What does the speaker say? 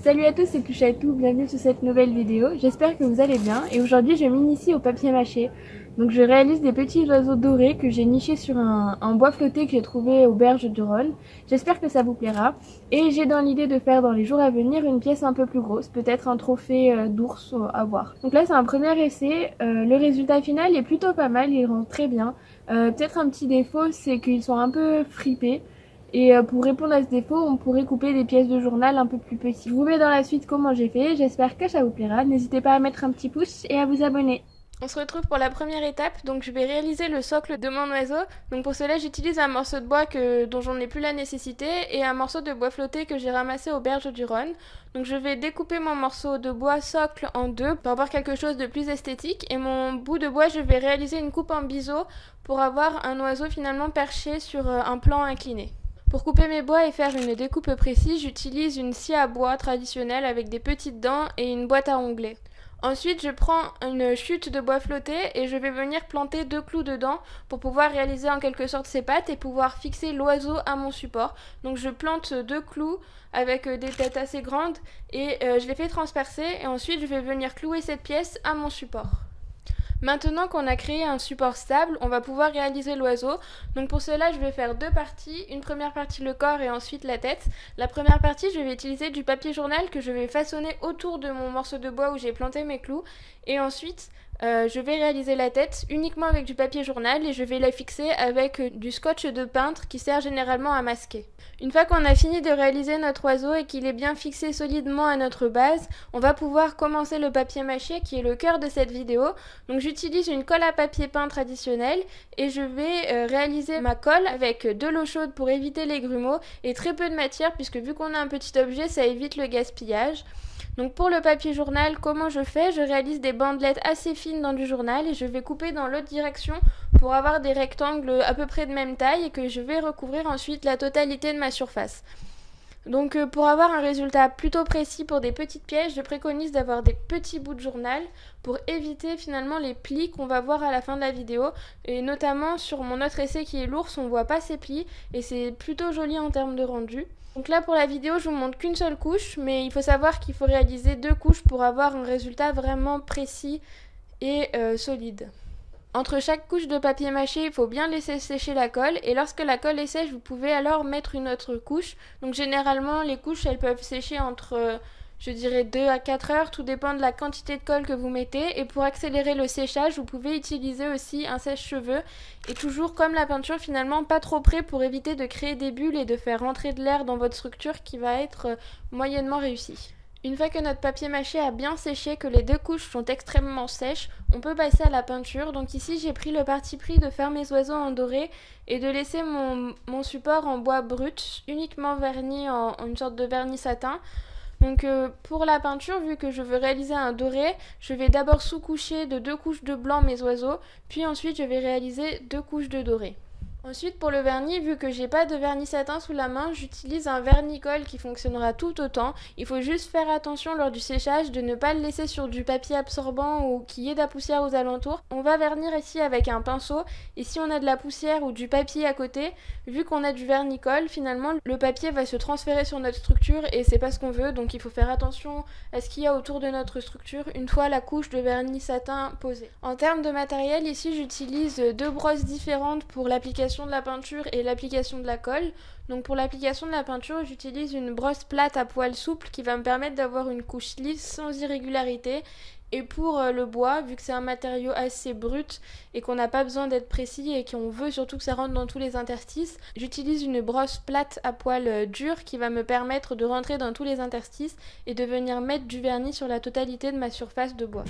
Salut à tous, c'est Pluchatou, bienvenue sur cette nouvelle vidéo. J'espère que vous allez bien et aujourd'hui je m'initie au papier mâché. Donc je réalise des petits oiseaux dorés que j'ai nichés sur un bois flotté que j'ai trouvé aux berges du Rhône. J'espère que ça vous plaira et j'ai dans l'idée de faire dans les jours à venir une pièce un peu plus grosse, peut-être un trophée d'ours à voir. Donc là c'est un premier essai, le résultat final est plutôt pas mal, il rend très bien. Peut-être un petit défaut, c'est qu'ils sont un peu fripés. Et pour répondre à ce défaut, on pourrait couper des pièces de journal un peu plus petites. Je vous mets dans la suite comment j'ai fait, j'espère que ça vous plaira. N'hésitez pas à mettre un petit pouce et à vous abonner. On se retrouve pour la première étape, donc je vais réaliser le socle de mon oiseau. Donc pour cela j'utilise un morceau de bois dont j'en ai plus la nécessité et un morceau de bois flotté que j'ai ramassé aux berges du Rhône. Donc je vais découper mon morceau de bois socle en deux pour avoir quelque chose de plus esthétique et mon bout de bois je vais réaliser une coupe en biseau pour avoir un oiseau finalement perché sur un plan incliné. Pour couper mes bois et faire une découpe précise, j'utilise une scie à bois traditionnelle avec des petites dents et une boîte à onglets. Ensuite, je prends une chute de bois flotté et je vais venir planter 2 clous dedans pour pouvoir réaliser en quelque sorte ses pattes et pouvoir fixer l'oiseau à mon support. Donc je plante 2 clous avec des têtes assez grandes et je les fais transpercer et ensuite je vais venir clouer cette pièce à mon support. Maintenant qu'on a créé un support stable, on va pouvoir réaliser l'oiseau. Donc pour cela, je vais faire 2 parties. Une première partie le corps et ensuite la tête. La première partie, je vais utiliser du papier journal que je vais façonner autour de mon morceau de bois où j'ai planté mes clous. Et ensuite, je vais réaliser la tête uniquement avec du papier journal et je vais la fixer avec du scotch de peintre qui sert généralement à masquer. Une fois qu'on a fini de réaliser notre oiseau et qu'il est bien fixé solidement à notre base, on va pouvoir commencer le papier mâché qui est le cœur de cette vidéo. Donc j'utilise une colle à papier peint traditionnelle et je vais réaliser ma colle avec de l'eau chaude pour éviter les grumeaux et très peu de matière puisque vu qu'on a un petit objet, ça évite le gaspillage. Donc pour le papier journal, comment je fais? Je réalise des bandelettes assez fines dans du journal et je vais couper dans l'autre direction pour avoir des rectangles à peu près de même taille et que je vais recouvrir ensuite la totalité de ma surface. Donc pour avoir un résultat plutôt précis pour des petites pièces, je préconise d'avoir des petits bouts de journal pour éviter finalement les plis qu'on va voir à la fin de la vidéo. Et notamment sur mon autre essai qui est l'ours, on voit pas ces plis et c'est plutôt joli en termes de rendu. Donc là pour la vidéo je vous montre qu'une seule couche, mais il faut savoir qu'il faut réaliser 2 couches pour avoir un résultat vraiment précis et solide. Entre chaque couche de papier mâché, il faut bien laisser sécher la colle et lorsque la colle est sèche, vous pouvez alors mettre une autre couche. Donc généralement, les couches, elles peuvent sécher entre, je dirais, 2 à 4 heures, tout dépend de la quantité de colle que vous mettez. Et pour accélérer le séchage, vous pouvez utiliser aussi un sèche-cheveux. Et toujours comme la peinture, finalement, pas trop près pour éviter de créer des bulles et de faire rentrer de l'air dans votre structure qui va être moyennement réussie. Une fois que notre papier mâché a bien séché, que les 2 couches sont extrêmement sèches, on peut passer à la peinture. Donc ici j'ai pris le parti pris de faire mes oiseaux en doré et de laisser mon support en bois brut, uniquement verni en une sorte de vernis satin. Donc pour la peinture, vu que je veux réaliser un doré, je vais d'abord sous-coucher de 2 couches de blanc mes oiseaux, puis ensuite je vais réaliser 2 couches de doré. Ensuite pour le vernis, vu que j'ai pas de vernis satin sous la main, j'utilise un vernis-colle qui fonctionnera tout autant. Il faut juste faire attention lors du séchage de ne pas le laisser sur du papier absorbant ou qu'il y ait de la poussière aux alentours. On va vernir ici avec un pinceau et si on a de la poussière ou du papier à côté, vu qu'on a du vernis-colle, finalement le papier va se transférer sur notre structure et c'est pas ce qu'on veut, donc il faut faire attention à ce qu'il y a autour de notre structure une fois la couche de vernis satin posée. En termes de matériel, ici j'utilise 2 brosses différentes pour l'application de la peinture et l'application de la colle. Donc pour l'application de la peinture, j'utilise une brosse plate à poil souple qui va me permettre d'avoir une couche lisse sans irrégularité. Et pour le bois, vu que c'est un matériau assez brut et qu'on n'a pas besoin d'être précis et qu'on veut surtout que ça rentre dans tous les interstices, j'utilise une brosse plate à poil dur qui va me permettre de rentrer dans tous les interstices et de venir mettre du vernis sur la totalité de ma surface de bois.